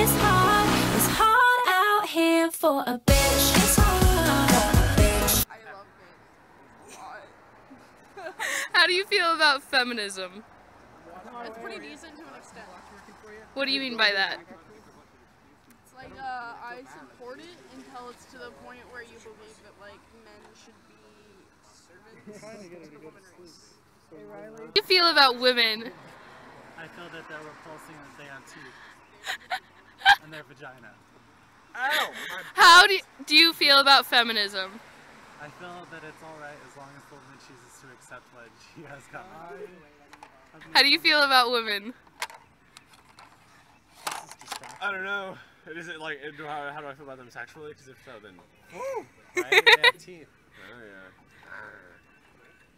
It's hard out here for a bitch. It's hard. I love it a lot. How do you feel about feminism? It's pretty decent to an extent. What do you mean by that? It's like, I support it until it's to the point where you believe that, like, men should be servants to the woman race. How do you feel about women? I feel that they're repulsing that they have teeth in their vagina. Ow! How do you feel about feminism? I feel that it's alright as long as the woman chooses to accept what she has gotten. How do you feel about women? I don't know. Is it like, how do I feel about them sexually? Because if so, then. Woo! Right? They have teeth. Oh,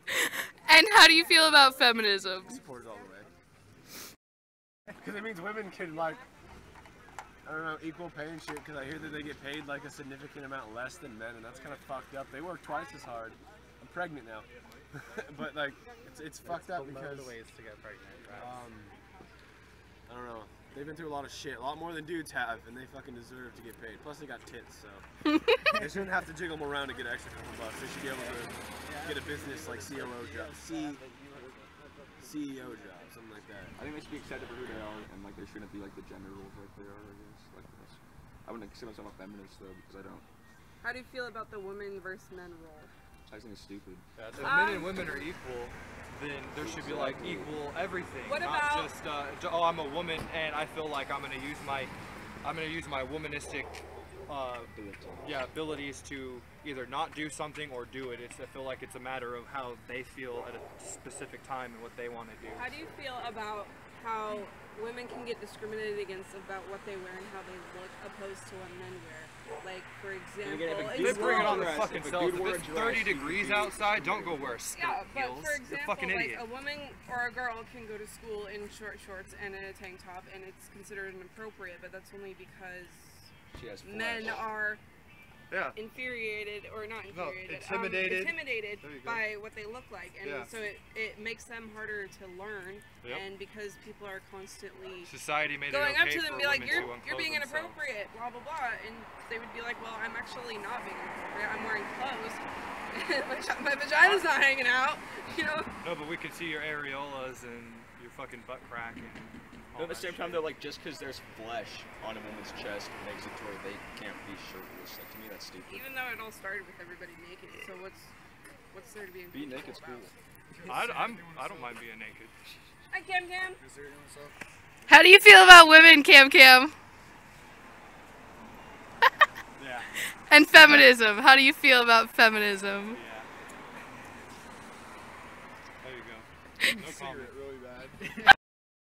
yeah. And how do you feel about feminism? Support it all the way. Because it means women can, like, I don't know, equal pay and shit. Because I hear that they get paid like a significant amount less than men, and that's kind of fucked up. They work twice as hard. I'm pregnant now. But, like, it's fucked up because. The ways to get pregnant, right? I don't know. They've been through a lot of shit, a lot more than dudes have, and they fucking deserve to get paid. Plus, they got tits, so they shouldn't have to jiggle them around to get an extra couple bucks. They should be able to get a business like CEO job, something like that. I think they should be accepted for who they are, and like they shouldn't be like the gender roles like they are. I guess like this. I wouldn't consider myself a feminist though because I don't. How do you feel about the women versus men role? I think it's stupid. Yeah, if men and women are equal, then there should be like equal everything. What not about just oh, I'm a woman and I feel like I'm gonna use my womanistic abilities to either not do something or do it. I feel like it's a matter of how they feel at a specific time and what they want to do. How do you feel about how women can get discriminated against about what they wear and how they look opposed to what men wear? Like, for example, They bring it on the dress, fucking if a self. dude If wore a it's dress, 30 he'd be- degrees outside, don't go wear skirt yeah, but heels. for You're a example, fucking like idiot. a woman or a girl can go to school in short shorts and in a tank top, and it's considered inappropriate, but that's only because She has men flesh. are Yeah. infuriated, or not infuriated, intimidated. intimidated There you go. by what they look like, and Yeah. so it makes them harder to learn, Yep. and because people are constantly Society made going it up okay to them and for be like, women you're to unclothe being themselves. inappropriate, blah blah blah, and they would be like, well, I'm actually not being inappropriate, I'm wearing clothes, my vagina's not hanging out, you know? No, but we can see your areolas and your fucking butt crack and all But at the that same time, shit. though, like just because there's flesh on a woman's chest makes it to where they can't be shirtless. Like to me, that's stupid. Even though it all started with everybody naked, so what's there to be Being uncomfortable naked's cool. about? I don't mind being naked. Hi, Cam Cam. How do you feel about women, Cam Cam? Yeah. And feminism. How do you feel about feminism? Yeah. There you go. No comment. really bad.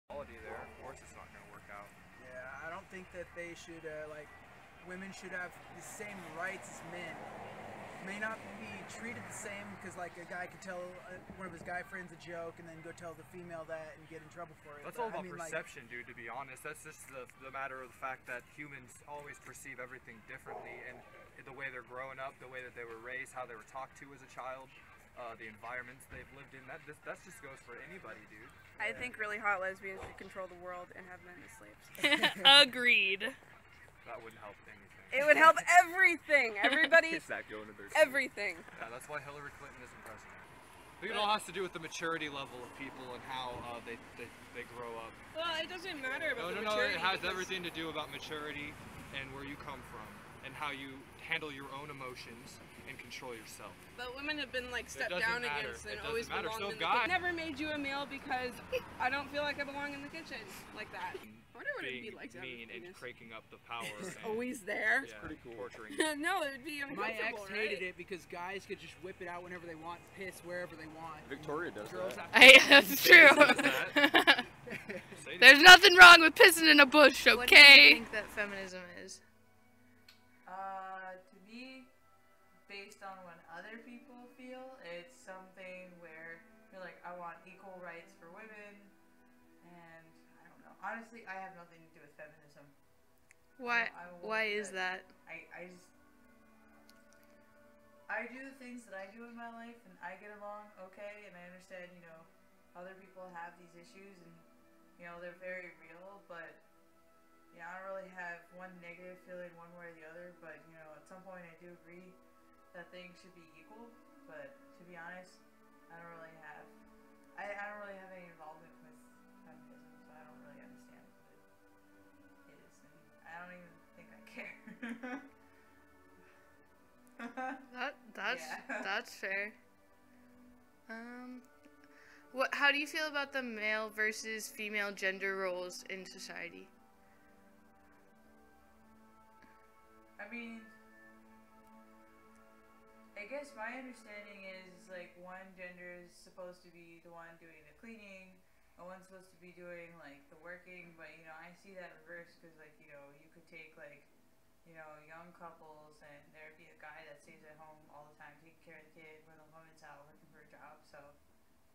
Quality there. Of course, it's not gonna work out. Yeah, I don't think that they should, like, women should have the same rights as men. May not be treated the same because, like, a guy could tell one of his guy friends a joke and then go tell the female that and get in trouble for it. That's But, all about I mean, perception, dude, to be honest. That's just the matter of the fact that humans always perceive everything differently, and the way they're growing up, the way that they were raised, how they were talked to as a child, the environments they've lived in, that just goes for anybody, dude. I think really hot lesbians should control the world and have men as slaves. Agreed. That wouldn't help anything. It would help everything. Everybody, It's that going to their everything. Yeah, that's why Hillary Clinton isn't president. I think it all has to do with the maturity level of people and how they grow up. Well, it doesn't matter about the No, maturity. it has because- everything to do about maturity and where you come from and how you handle your own emotions and control yourself. But women have been like stepped doesn't down matter. against and It always doesn't matter. belonged So in the guy- kitchen. Never made you a meal because I don't feel like I belong in the kitchen like that. I wonder what it'd be Being like to have a mean and penis. cranking up the power. It's and, always there. yeah, pretty cool. Torturing. No, it would be My uncomfortable, ex right? hated it because guys could just whip it out whenever they want, piss wherever they want. Victoria does Girls that. have Hey, that's true. There's nothing wrong with pissing in a bush, What do you okay? think that feminism is? To me, based on what other people feel, it's something where you're like, I want equal rights for women, and I don't know. Honestly, I have nothing to do with feminism. Why? I will Why admit is that? I do the things that I do in my life, and I get along okay, and I understand, other people have these issues, and, they're very real, but, I don't really have one negative feeling one way or the other, but you know, at some point I do agree that things should be equal. But to be honest, I don't really have any involvement with feminism, so I don't really understand what it is, and I don't even think I care. That's fair. How do you feel about the male versus female gender roles in society? I mean, I guess my understanding is like one gender is supposed to be the one doing the cleaning, and one's supposed to be doing like the working. But you know, I see that reverse because like you know, you could take like young couples, and there'd be a guy that stays at home all the time taking care of the kid, when the woman's out looking for a job. So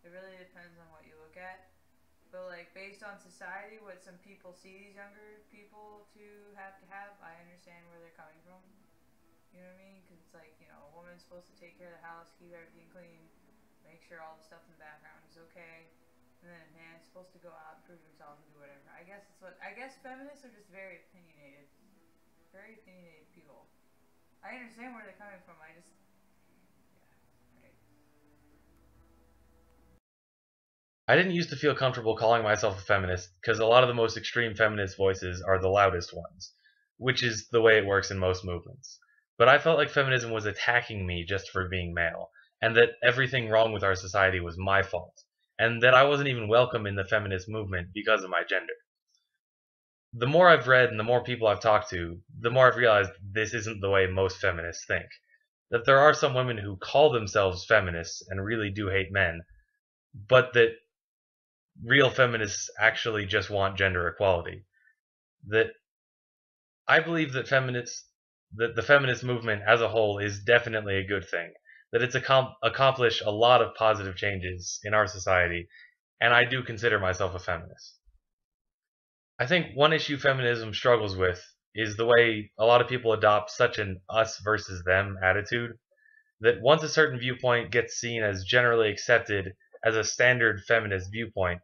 it really depends on what you look at. But like based on society, what some people see these younger people to have, I understand where they're coming from. You know what I mean? Because it's like, you know, a woman's supposed to take care of the house, keep everything clean, make sure all the stuff in the background is okay, and then a man's supposed to go out and prove himself and do whatever. I guess feminists are just very opinionated people. I understand where they're coming from. Right. I didn't used to feel comfortable calling myself a feminist because a lot of the most extreme feminist voices are the loudest ones, which is the way it works in most movements. But I felt like feminism was attacking me just for being male, and that everything wrong with our society was my fault, and that I wasn't even welcome in the feminist movement because of my gender. The more I've read and the more people I've talked to, the more I've realized this isn't the way most feminists think. That there are some women who call themselves feminists and really do hate men, but that real feminists actually just want gender equality. That I believe that the feminist movement as a whole is definitely a good thing. That it's accomplished a lot of positive changes in our society, and I do consider myself a feminist. I think one issue feminism struggles with is the way a lot of people adopt such an us versus them attitude, that once a certain viewpoint gets seen as generally accepted as a standard feminist viewpoint,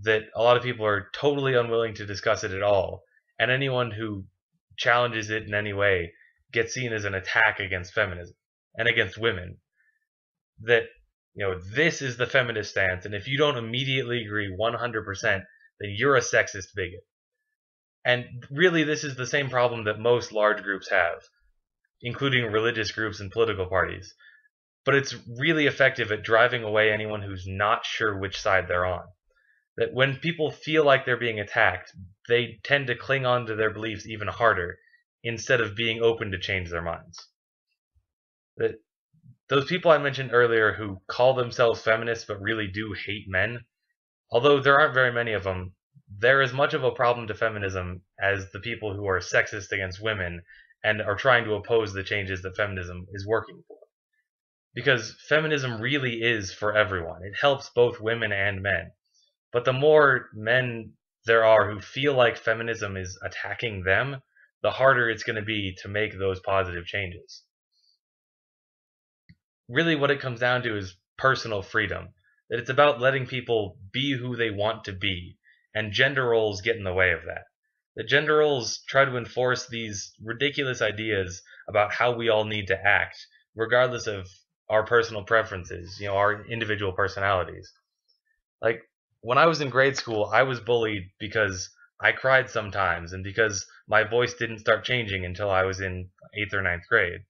that a lot of people are totally unwilling to discuss it at all, and anyone who challenges it in any way gets seen as an attack against feminism and against women. That, this is the feminist stance, and if you don't immediately agree 100%, then you're a sexist bigot. And really, this is the same problem that most large groups have, including religious groups and political parties. But it's really effective at driving away anyone who's not sure which side they're on. That when people feel like they're being attacked, they tend to cling on to their beliefs even harder, instead of being open to change their minds. That those people I mentioned earlier who call themselves feminists but really do hate men, although there aren't very many of them, they're as much of a problem to feminism as the people who are sexist against women and are trying to oppose the changes that feminism is working for. Because feminism really is for everyone. It helps both women and men. But the more men there are who feel like feminism is attacking them, the harder it's going to be to make those positive changes. Really, what it comes down to is personal freedom. That it's about letting people be who they want to be, and gender roles get in the way of that. The gender roles try to enforce these ridiculous ideas about how we all need to act, regardless of our personal preferences, our individual personalities. Like, when I was in grade school, I was bullied because I cried sometimes and because my voice didn't start changing until I was in 8th or 9th grade.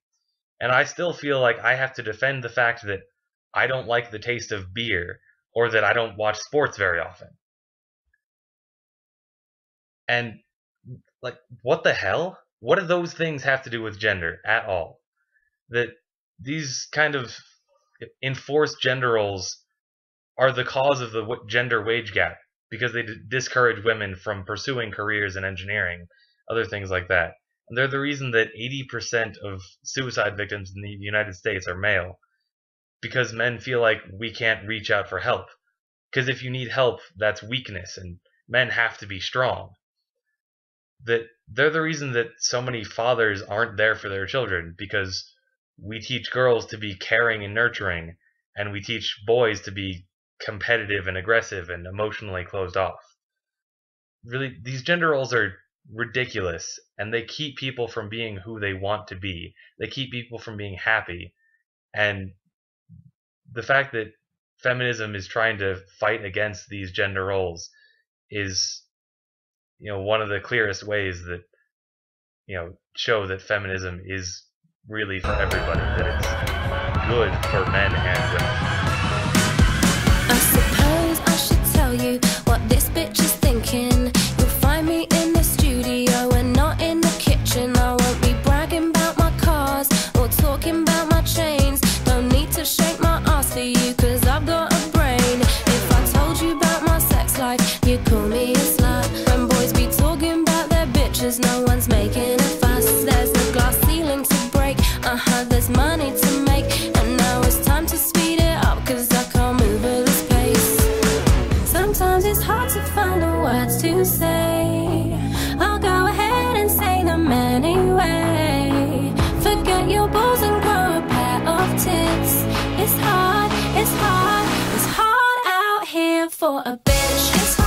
And I still feel like I have to defend the fact that I don't like the taste of beer, or that I don't watch sports very often. And, like, what the hell? What do those things have to do with gender at all? That these kind of enforced gender roles are the cause of the gender wage gap, because they discourage women from pursuing careers in engineering, other things like that. And they're the reason that 80% of suicide victims in the United States are male, because men feel like we can't reach out for help. Because if you need help, that's weakness, and men have to be strong. That they're the reason that so many fathers aren't there for their children, because we teach girls to be caring and nurturing, and we teach boys to be competitive and aggressive and emotionally closed off. Really, these gender roles are ridiculous, and they keep people from being who they want to be. They keep people from being happy. And the fact that feminism is trying to fight against these gender roles is, one of the clearest ways that, show that feminism is really for everybody, that it's good for men and women. I suppose I should tell you what this bitch is thinking. You'll find me in the studio and not in the kitchen. I won't be bragging about my cars or talking about my chains. Don't need to shake my ass for you, cause I've got a brain. If I told you about my sex life, you'd call me a slut. When boys be talking about their bitches, no one's making a fuss. There's a glass ceiling to break, there's money to make, and now it's time to speed it up, cause I can't move at this pace. Sometimes it's hard to find the words to say. I'll go ahead and say them anyway. Forget your balls and grow a pair of tits. It's hard, it's hard, it's hard out here for a bitch. It's hard.